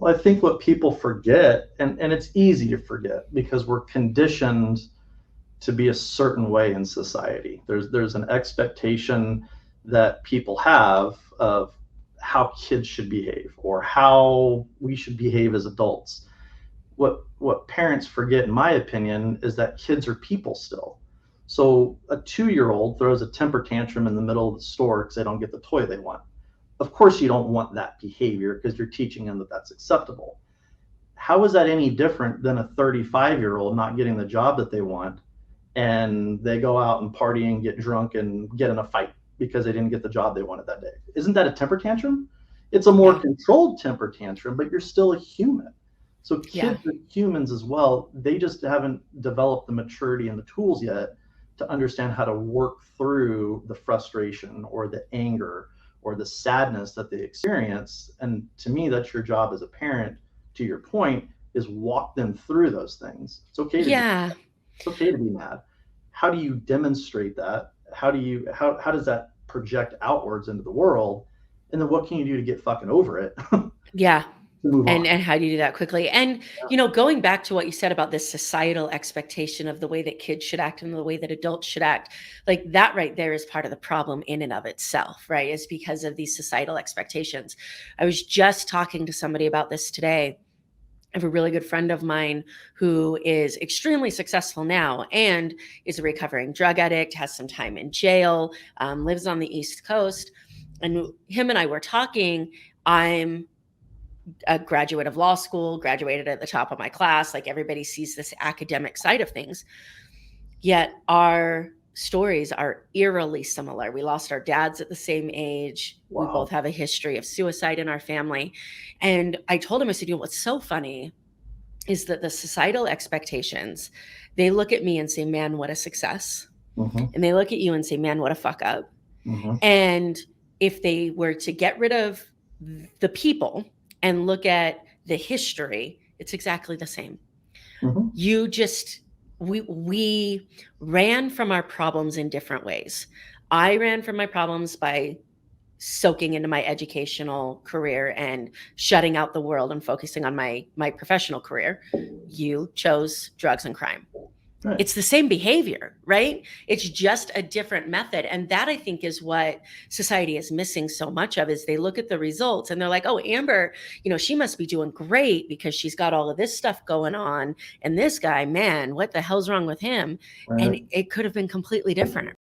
Well, I think what people forget, and it's easy to forget because we're conditioned to be a certain way in society. There's an expectation that people have of how kids should behave or how we should behave as adults. What parents forget, in my opinion, is that kids are people still. So a 2-year-old throws a temper tantrum in the middle of the store because they don't get the toy they want. Of course, you don't want that behavior because you're teaching them that that's acceptable. How is that any different than a 35-year-old not getting the job that they want and they go out and party and get drunk and get in a fight because they didn't get the job they wanted that day? Isn't that a temper tantrum? It's a more Yeah. controlled temper tantrum, but you're still a human. So Yeah. kids are humans as well. They just haven't developed the maturity and the tools yet to understand how to work through the frustration or the anger or the sadness that they experience. And to me, that's your job as a parent, to your point, is walk them through those things. Yeah. It's okay to be mad. How do you demonstrate that? How does that project outwards into the world? And then what can you do to get fucking over it to Yeah. move on? And how do you do that quickly? And, Yeah. you know, going back to what you said about this societal expectation of the way that kids should act and the way that adults should act, like that right there is part of the problem in and of itself, right? Is because of these societal expectations. I was just talking to somebody about this today. I have a really good friend of mine who is extremely successful now and is a recovering drug addict, has some time in jail, lives on the East Coast. And him and I were talking. I'm a graduate of law school, graduated at the top of my class. Like everybody sees this academic side of things. Yet our stories are eerily similar. We lost our dads at the same age. We Wow. both have a history of suicide in our family. And I told him, I said, you know, what's so funny is that the societal expectations, they look at me and say, man, what a success. Mm-hmm. And they look at you and say, man, what a fuck up. Mm-hmm. And if they were to get rid of the people and look at the history, it's exactly the same. Mm-hmm. You just we ran from our problems in different ways. I ran from my problems by soaking into my educational career and shutting out the world and focusing on my professional career. You chose drugs and crime. Right. It's the same behavior, right? It's just a different method. And that I think is what society is missing so much of is they look at the results and they're like, oh, Amber, you know, she must be doing great because she's got all of this stuff going on. And this guy, man, what the hell's wrong with him? And Right. it could have been completely different.